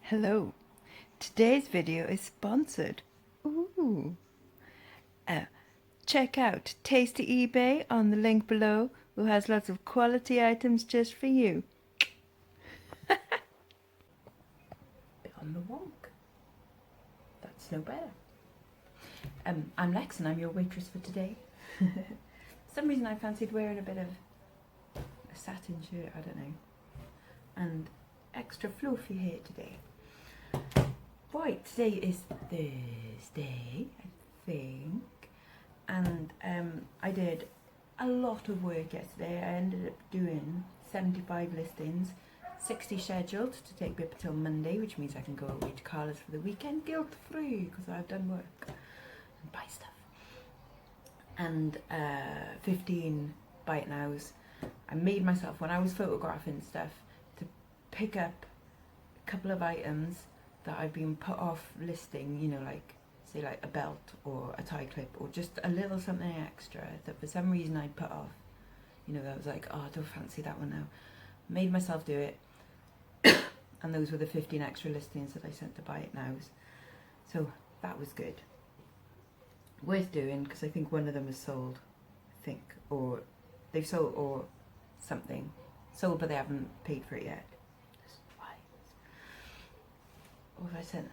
Hello. Today's video is sponsored. Ooh. Check out Tasty eBay on the link below, who has lots of quality items just for you. Bit on the wonk. That's no better. I'm Lex and I'm your waitress for today. For some reason I fancied wearing a bit of a satin shirt, I don't know, and extra fluffy hair today. Right, today is Thursday, I think, and I did a lot of work yesterday. I ended up doing 75 listings, 60 scheduled to take me up until Monday, which means I can go away to Carla's for the weekend guilt-free because I've done work and buy stuff. And 15 buy it nows. I made myself, when I was photographing stuff, to pick up a couple of items that I've been put off listing, you know, like say like a belt or a tie clip or just a little something extra that for some reason I'd put off, you know, that was like, oh, I don't fancy that one now. Made myself do it. And those were the 15 extra listings that I sent to buy it nows, so that was good, worth doing, because I think one of them is sold, I think, or they've sold or something sold, but they haven't paid for it yet. Or have I sent?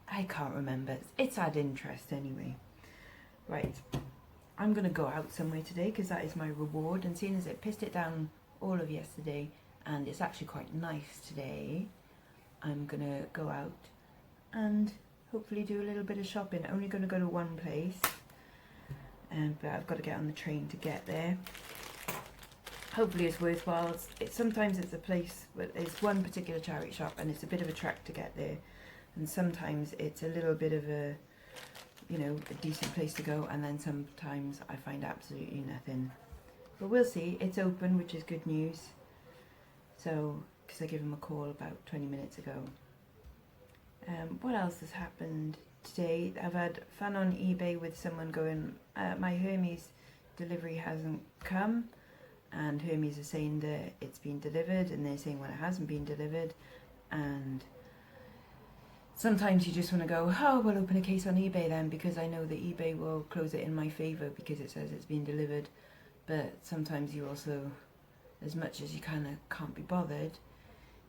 I can't remember. It's had interest anyway. Right, I'm gonna go out somewhere today because that is my reward, and seeing as it pissed it down all of yesterday and it's actually quite nice today, I'm gonna go out and hopefully do a little bit of shopping. Only gonna go to one place, but I've got to get on the train to get there. Hopefully it's worthwhile. Sometimes it's a place, but it's one particular charity shop and it's a bit of a trek to get there, and sometimes it's a little bit of a, you know, a decent place to go, and then sometimes I find absolutely nothing. But we'll see. It's open, which is good news. So, because I gave him a call about 20 minutes ago. What else has happened today? I've had fun on eBay with someone going, my Hermes delivery hasn't come. And Hermes are saying that it's been delivered, and they're saying when it hasn't been delivered. And sometimes you just want to go, oh, we'll open a case on eBay then, because I know that eBay will close it in my favour because it says it's been delivered. But sometimes you also, as much as you kind of can't be bothered,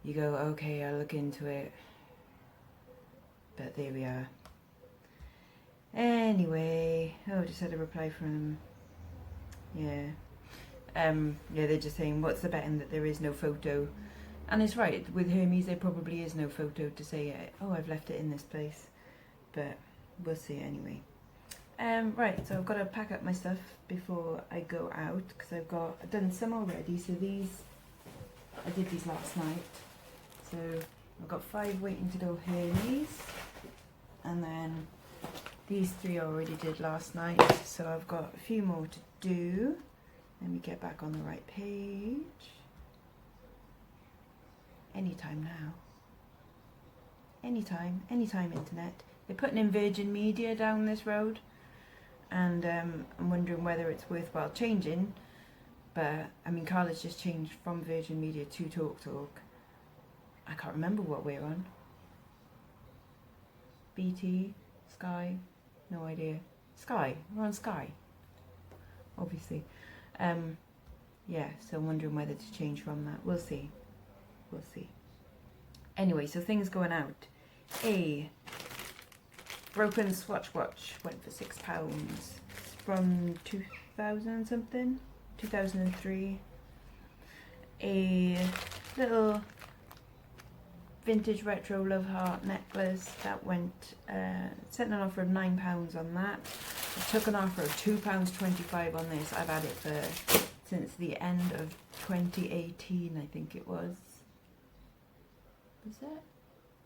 you go, okay, I'll look into it. But there we are. Anyway, I just had a reply from, yeah, they're just saying, what's the betting that there is no photo? And it's right, with Hermes there probably is no photo to say, oh, I've left it in this place, but we'll see anyway. Right, so I've got to pack up my stuff before I go out, because I've done some already. So these, I did these last night, so I've got 5 waiting to go Hermes, and then these 3 I already did last night, so I've got a few more to do. Let me get back on the right page. Anytime now. Anytime internet. They're putting in Virgin Media down this road, and I'm wondering whether it's worthwhile changing. But I mean, Carla's just changed from Virgin Media to TalkTalk. I can't remember what we're on. BT, Sky, no idea. Sky, we're on Sky, obviously. Yeah, so I'm wondering whether to change from that. We'll see. We'll see. Anyway, so things going out. A broken Swatch watch went for £6. It's from 2000 something, 2003. A little vintage retro love heart necklace that went, sent an offer of £9 on that. I took an offer of £2.25 on this. I've had it for since the end of 2018, I think it was. Was it?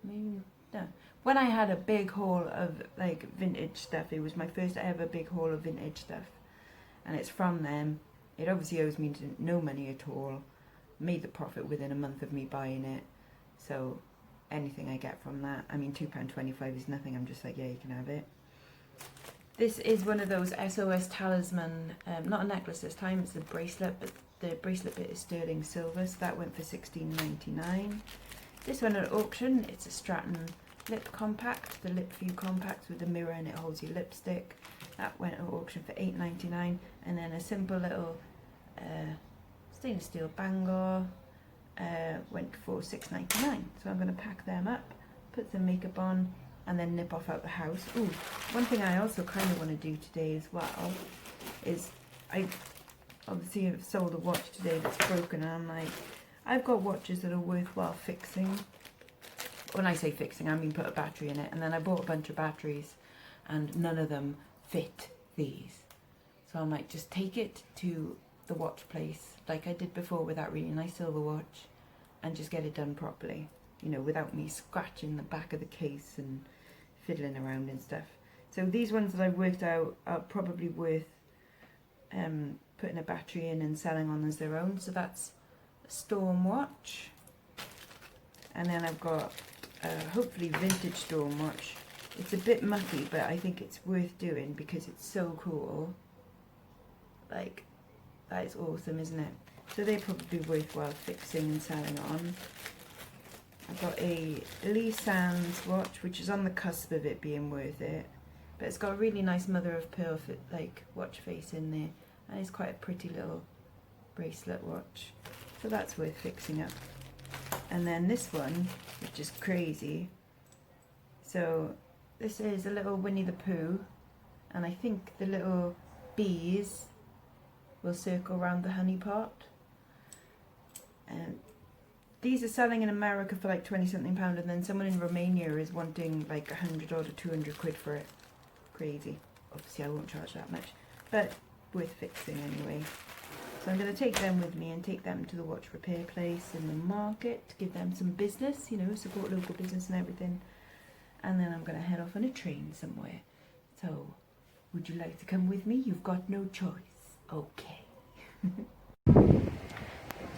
Maybe no. When I had a big haul of like vintage stuff, it was my first ever big haul of vintage stuff, and it's from them. It obviously owes me no money at all. Made the profit within a month of me buying it, so anything I get from that, I mean, £2.25 is nothing. I'm just like, yeah, you can have it. This is one of those SOS talisman, not a necklace this time, it's a bracelet, but the bracelet bit is sterling silver, so that went for £16.99. This one at auction, it's a Stratton lip compact, the lip view compact with a mirror and it holds your lipstick. That went at auction for £8.99, and then a simple little stainless steel bangle went for £6.99. So I'm going to pack them up, put some makeup on, and then nip off out the house. Ooh, one thing I also kind of want to do today as well is I obviously have sold a watch today that's broken, and I'm like, I've got watches that are worthwhile fixing. When I say fixing, I mean put a battery in it, and then I bought a bunch of batteries and none of them fit these. So I'm like, just take it to the watch place like I did before with that really nice silver watch and just get it done properly, you know, without me scratching the back of the case and fiddling around and stuff. So these ones that I've worked out are probably worth putting a battery in and selling on as their own. So that's a Storm watch, and then I've got hopefully vintage Storm watch. It's a bit mucky, but I think it's worth doing because it's so cool. Like, that is awesome, isn't it? So they're probably worthwhile fixing and selling on. I've got a Lee Sands watch, which is on the cusp of it being worth it, but it's got a really nice mother of pearl like watch face in there, and it's quite a pretty little bracelet watch, so that's worth fixing up. And then this one, which is crazy, so this is a little Winnie the Pooh, and I think the little bees will circle around the honey pot. And these are selling in America for like 20 something pound, and then someone in Romania is wanting like 100 or 200 quid for it. Crazy. Obviously I won't charge that much, but worth fixing anyway. So I'm going to take them with me and take them to the watch repair place in the market to give them some business, you know, support local business and everything. And then I'm going to head off on a train somewhere. So, would you like to come with me? You've got no choice. Okay.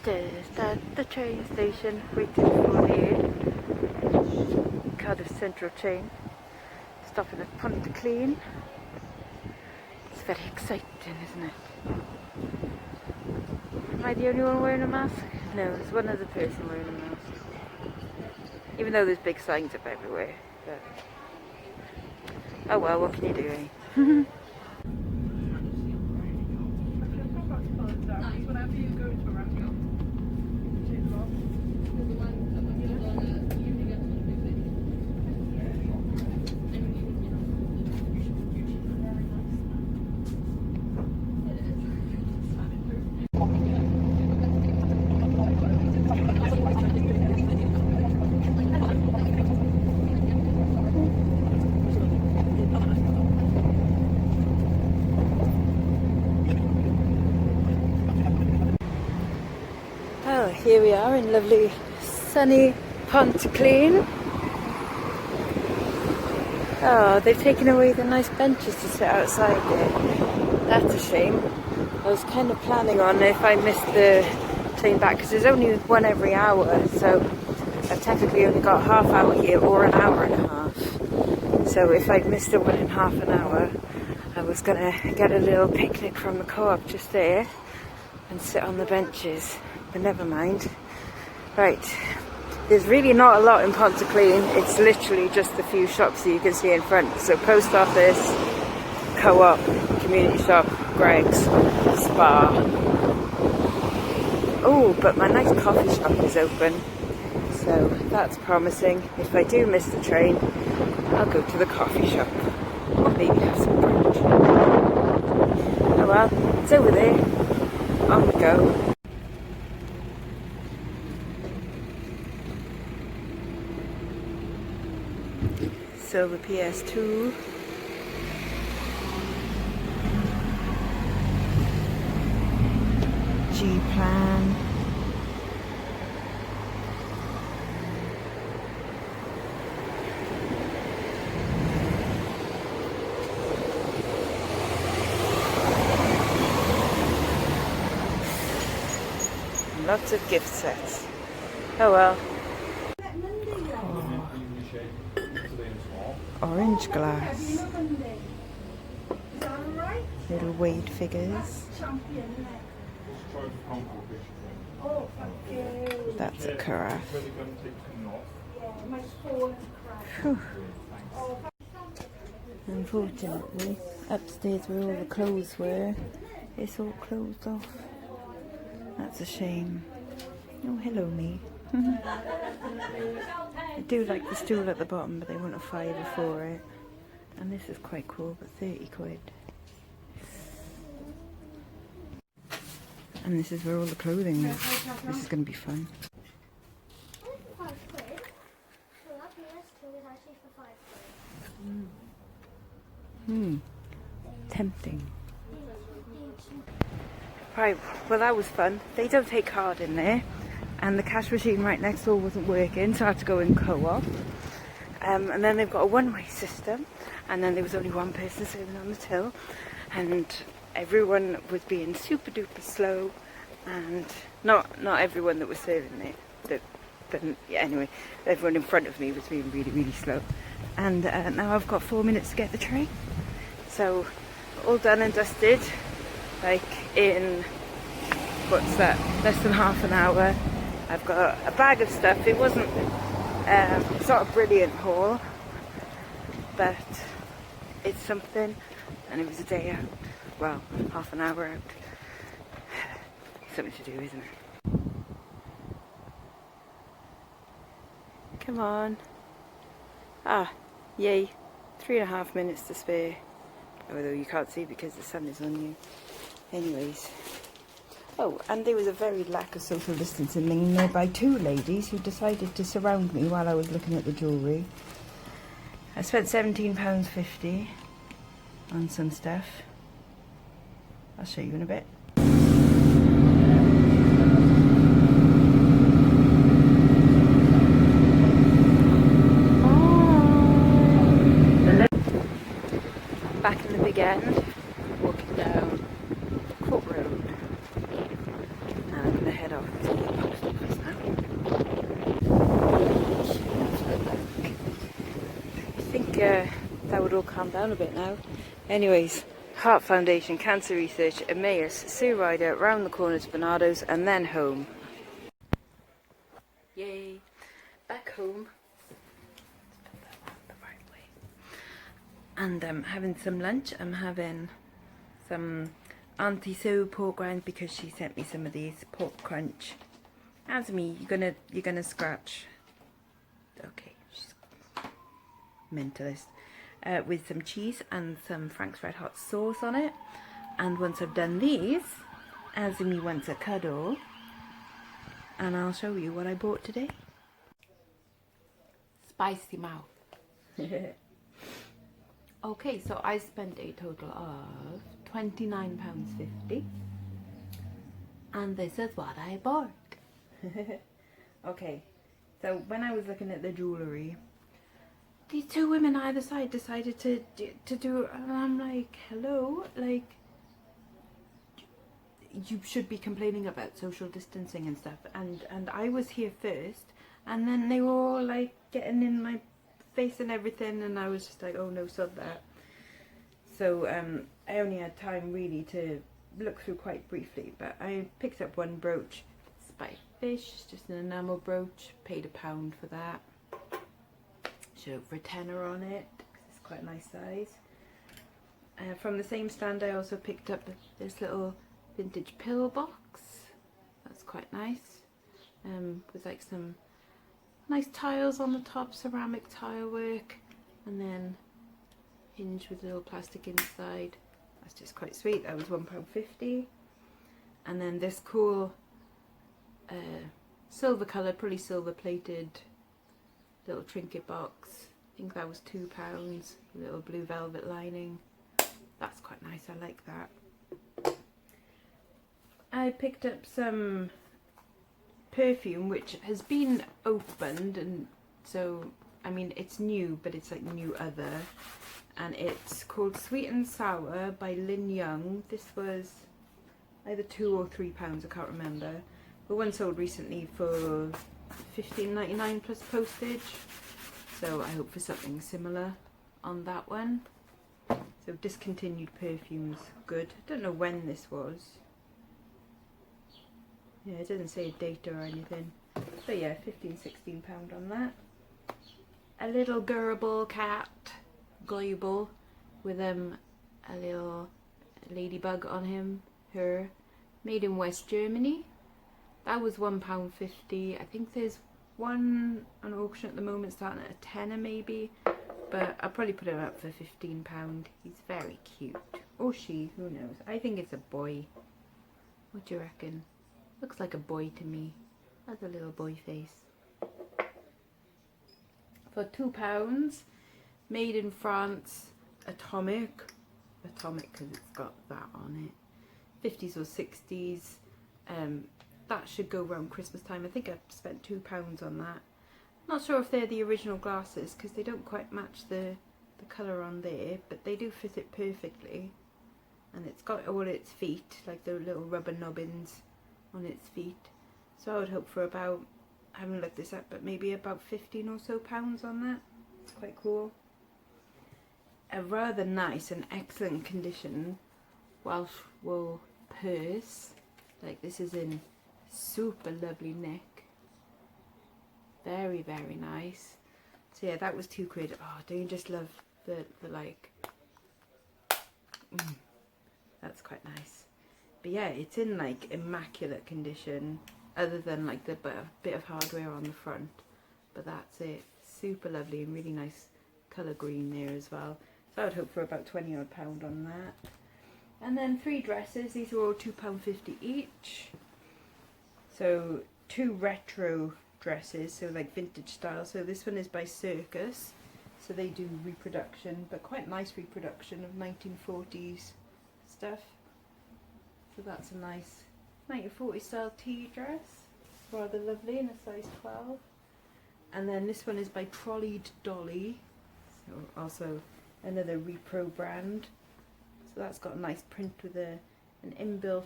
Just at the train station, waiting for the Cardiff Central train. Stopping at Pontyclun. It's very exciting, isn't it? Am I the only one wearing a mask? No, there's one other person wearing a mask. Even though there's big signs up everywhere. But oh well, what can you do, eh? Oh, here we are in lovely sunny Pontyclun. Oh, they've taken away the nice benches to sit outside there. That's a shame. I was kind of planning on if I missed the train back, because there's only one every hour, so I've technically only got a half hour here or an hour and a half. So if I'd missed the one in half an hour, I was going to get a little picnic from the co-op just there and sit on the benches. But never mind. Right, there's really not a lot in Pontyclun. It's literally just a few shops that you can see in front. So post office, co-op, community shop, Greg's, spa. Oh, but my nice coffee shop is open, so that's promising. If I do miss the train, I'll go to the coffee shop, or maybe have some brunch. Oh well, it's over there. On we go. Silver PS2. G-Plan. Lots of gift sets. Oh well. Orange glass. Little Wade figures. That's a carafe. Whew. Unfortunately, upstairs where all the clothes were, it's all closed off. That's a shame. Oh, hello me. I do like the stool at the bottom, but they want a £5 for it. And this is quite cool, but 30 quid. And this is where all the clothing is. This is going to be fun. Tempting. Right, well that was fun. They don't take card in there, and the cash machine right next door wasn't working, so I had to go in co-op. And then they've got a one-way system, and then there was only one person serving on the till, and everyone was being super duper slow, and not everyone that was serving it, but yeah, anyway, everyone in front of me was being really, really slow. And now I've got 4 minutes to get the train. So, all done and dusted, like in, what's that, less than half an hour. I've got a bag of stuff. It wasn't, it's not a brilliant haul, but it's something, and it was a day out. Well, half an hour out. Something to do, isn't it? Come on. Ah, yay. 3.5 minutes to spare. Although you can't see because the sun is on you. Anyways. Oh, and there was a very lack of social distancing there by two ladies who decided to surround me while I was looking at the jewellery. I spent £17.50 on some stuff. I'll show you in a bit. Back in the big end, walking down Court Road, and I'm going to head off to the post office now. I think that would all calm down a bit now. Anyways, Heart Foundation, Cancer Research, Emmaus, Sue Ryder, round the corner to Bernardo's, and then home. Yay! Back home. And I'm having some lunch. I'm having some Auntie Sue pork rinds because she sent me some of these pork crunch. How's me? You're gonna scratch. Okay, she's mentalist. With some cheese and some Frank's Red Hot sauce on it. And once I've done these, Azumi wants a cuddle, and I'll show you what I bought today. Spicy mouth. Okay, so I spent a total of £29.50, and this is what I bought. Okay, so when I was looking at the jewellery, these two women either side decided to do, and I'm like, hello, like, you should be complaining about social distancing and stuff, and I was here first, and then they were all like getting in my face and everything, and I was just like, oh no, sod that. So I only had time really to look through quite briefly, but I picked up one brooch. It's by Fish, it's just an enamel brooch, paid £1 for that. Showed for a tenner on it, because it's quite a nice size. From the same stand I also picked up this little vintage pill box. That's quite nice, with like some nice tiles on the top, ceramic tile work, and then hinge with a little plastic inside. That's just quite sweet. That was £1.50. And then this cool silver colour, probably silver plated little trinket box. I think that was £2. Little blue velvet lining. That's quite nice. I like that. I picked up some perfume which has been opened, and so I mean it's new, but it's like new other, and it's called Sweet and Sour by Lin Young. This was either £2 or £3, I can't remember, but one sold recently for $15.99 plus postage, so I hope for something similar on that one. So discontinued perfumes, good. I don't know when this was. Yeah, it doesn't say a date or anything. But yeah, £15–16 on that. A little Gerbil cat, Goyble, with a little ladybug on him, her, made in West Germany. That was £1.50. I think there's one on auction at the moment starting at a tenner maybe, but I'll probably put him up for £15. He's very cute. Or she, who knows. I think it's a boy. What do you reckon? Looks like a boy to me. Has a little boy face. For £2, made in France, Atomic because it's got that on it. 50s or 60s. That should go around Christmas time. I think I spent £2 on that. Not sure if they're the original glasses because they don't quite match the colour on there, but they do fit it perfectly. And it's got all its feet, like the little rubber nubbins on its feet. So I would hope for about, I haven't looked this up, but maybe about £15 or so on that. It's quite cool. A rather nice and excellent condition Welsh wool purse. Like this is in super lovely nick. Very, very nice. So yeah, that was £2. Oh, don't you just love the like... That's quite nice. But yeah, it's in like immaculate condition, other than like the bit of hardware on the front. But that's it. Super lovely and really nice colour green there as well. So I would hope for about £20 odd on that. And then 3 dresses. These are all £2.50 each. So 2 retro dresses, so like vintage style. So this one is by Circus. So they do reproduction, but quite nice reproduction of 1940s stuff. So that's a nice 1940s style tea dress. Rather lovely in a size 12. And then this one is by Trolleyed Dolly. So also another repro brand. So that's got a nice print with an inbuilt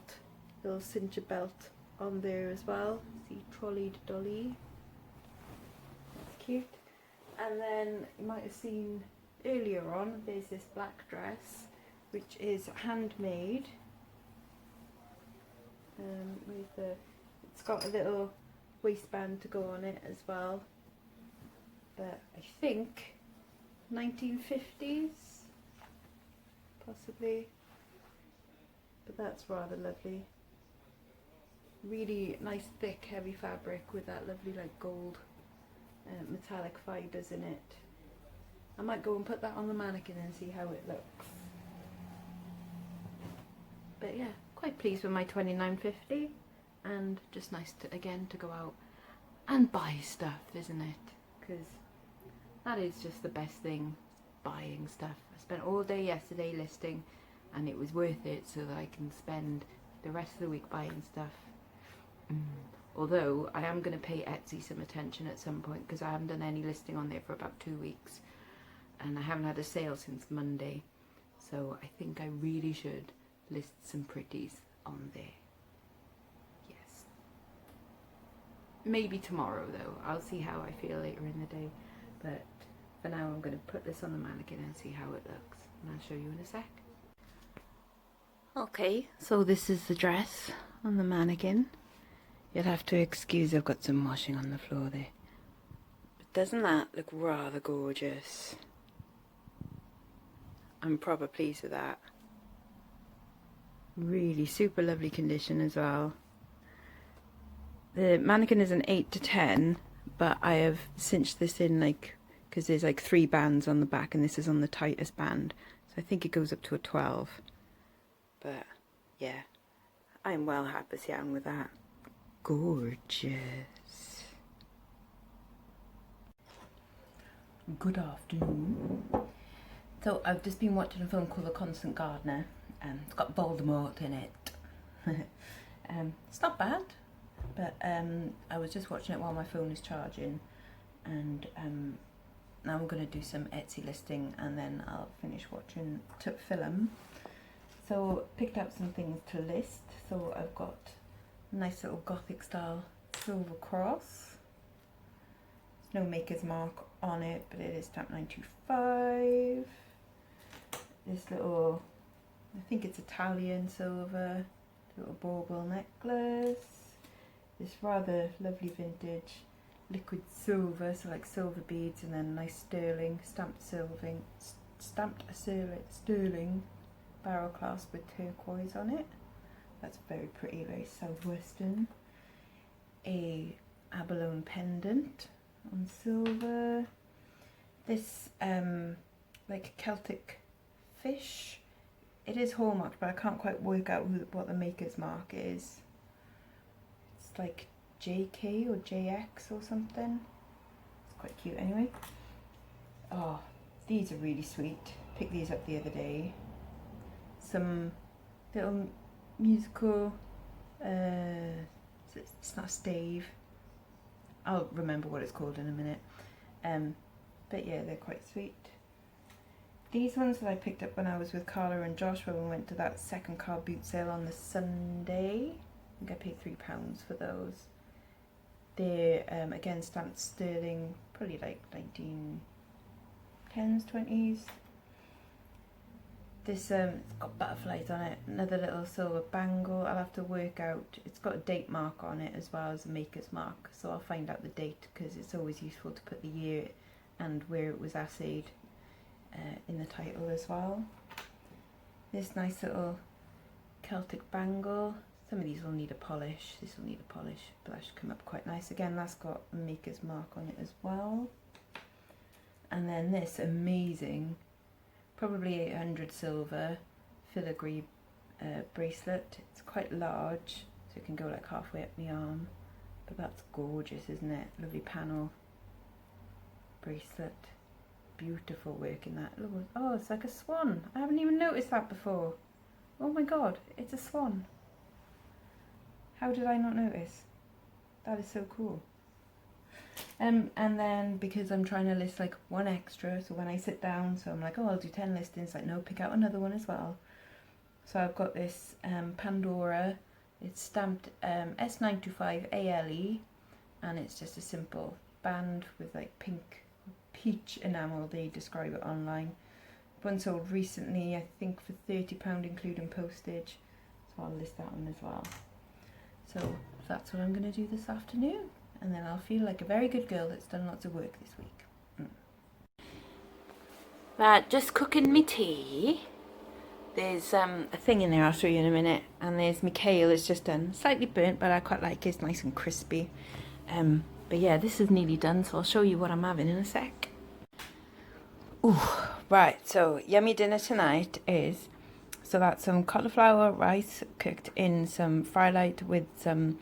little cincher belt on there as well. See, Trolleyed Dolly. That's cute. And then you might have seen earlier on, there's this black dress, which is handmade. It's got a little waistband to go on it as well. But I think 1950s, possibly. But that's rather lovely. Really nice thick heavy fabric with that lovely like gold metallic fibres in it. I might go and put that on the mannequin and see how it looks. But yeah, quite pleased with my £29.50, and just nice to, again, to go out and buy stuff, isn't it? Because that is just the best thing, buying stuff. I spent all day yesterday listing, and it was worth it so that I can spend the rest of the week buying stuff. Although I am going to pay Etsy some attention at some point, because I haven't done any listing on there for about 2 weeks, and I haven't had a sale since Monday, so I think I really should list some pretties on there. Yes. Maybe tomorrow though. I'll see how I feel later in the day, but for now I'm going to put this on the mannequin and see how it looks, and I'll show you in a sec. Okay, so this is the dress on the mannequin. You'll have to excuse, I've got some washing on the floor there. But doesn't that look rather gorgeous? I'm proper pleased with that. Really super lovely condition as well. The mannequin is an 8 to 10, but I have cinched this in like, because there's like 3 bands on the back and this is on the tightest band. So I think it goes up to a 12. But yeah, I'm well happy with that. Gorgeous. Good afternoon. So I've just been watching a film called The Constant Gardener. It's got Voldemort in it. It's not bad, but I was just watching it while my phone is charging, and now I'm going to do some Etsy listing and then I'll finish watching film. So picked out some things to list. So I've got a nice little gothic style silver cross. There's no maker's mark on it, but it is stamped 925. This little, I think it's Italian silver, little bauble necklace. this rather lovely vintage liquid silver, so like silver beads, and then nice sterling, stamped sterling barrel clasp with turquoise on it. That's very pretty, very southwestern. A abalone pendant on silver. This like Celtic fish. It is hallmarked, but I can't quite work out what the maker's mark is. It's like JK or JX or something. It's quite cute anyway. Oh, these are really sweet. Picked these up the other day. Some little musical, it's not a stave. I'll remember what it's called in a minute. But yeah, they're quite sweet. These ones that I picked up when I was with Carla and Josh when we went to that second car boot sale on the Sunday. I think I paid £3 for those. They're again stamped sterling, probably like 1910s, 20s. This it's got butterflies on it. Another little silver bangle. I'll have to work out. It's got a date mark on it as well as a maker's mark, so I'll find out the date because it's always useful to put the year and where it was assayed in the title as well. This nice little Celtic bangle. Some of these will need a polish. This will need a polish, but that should come up quite nice. Again, that's got a maker's mark on it as well. And then this amazing, probably 800 silver filigree bracelet. It's quite large, so it can go like halfway up my arm. But that's gorgeous, isn't it? Lovely panel bracelet. Beautiful work in that. Oh, it's like a swan. I haven't even noticed that before. Oh my god, it's a swan. How did I not notice? That is so cool. And then because I'm trying to list like one extra, so when I sit down, so I'm like, oh, I'll do 10 listings, like no, pick out another one as well. So I've got this Pandora. It's stamped S925ALE, and it's just a simple band with like pink, peach enamel, they describe it online. One sold recently, I think for £30 including postage, so I'll list that one as well. So that's what I'm going to do this afternoon, and then I'll feel like a very good girl that's done lots of work this week. Right, just cooking me tea. There's a thing in there I'll show you in a minute, and there's my kale. It's just done, slightly burnt, but I quite like it. It's nice and crispy. But yeah, this is nearly done, so I'll show you what I'm having in a sec. Ooh, right, so yummy dinner tonight is, so that's some cauliflower rice cooked in some frylight with some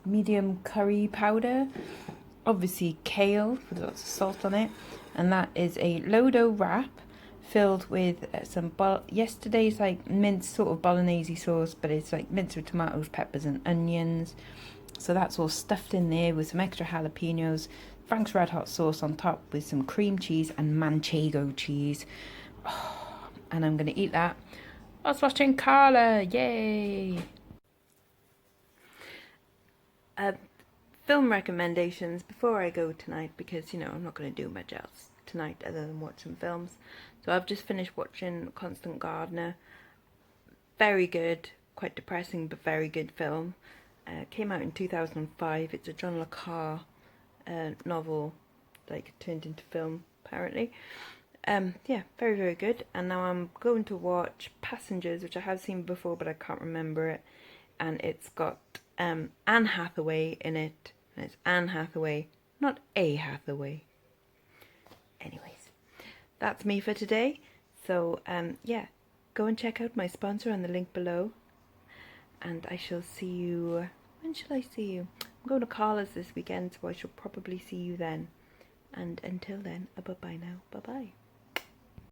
medium curry powder, obviously kale with lots of salt on it, and that is a lodo wrap filled with some yesterday's like minced sort of bolognese sauce, but it's like minced with tomatoes, peppers and onions. So that's all stuffed in there with some extra jalapenos, Frank's Red Hot sauce on top with some cream cheese and manchego cheese. Oh, and I'm going to eat that whilst watching Carla. Yay! Film recommendations before I go tonight, because, you know, I'm not going to do much else tonight other than watch some films. So I've just finished watching Constant Gardener. Very good, quite depressing, but very good film. Came out in 2005. It's a John le Carre novel, like turned into film apparently. Yeah, very, very good. And now I'm going to watch Passengers, which I have seen before but I can't remember it, and it's got Anne Hathaway in it, and it's Anne Hathaway, not A Hathaway. Anyways, that's me for today. So yeah, go and check out my sponsor on the link below, and I shall see you. When shall I see you? I'm going to Carla's this weekend, so I shall probably see you then. And until then, bye-bye now. Bye-bye.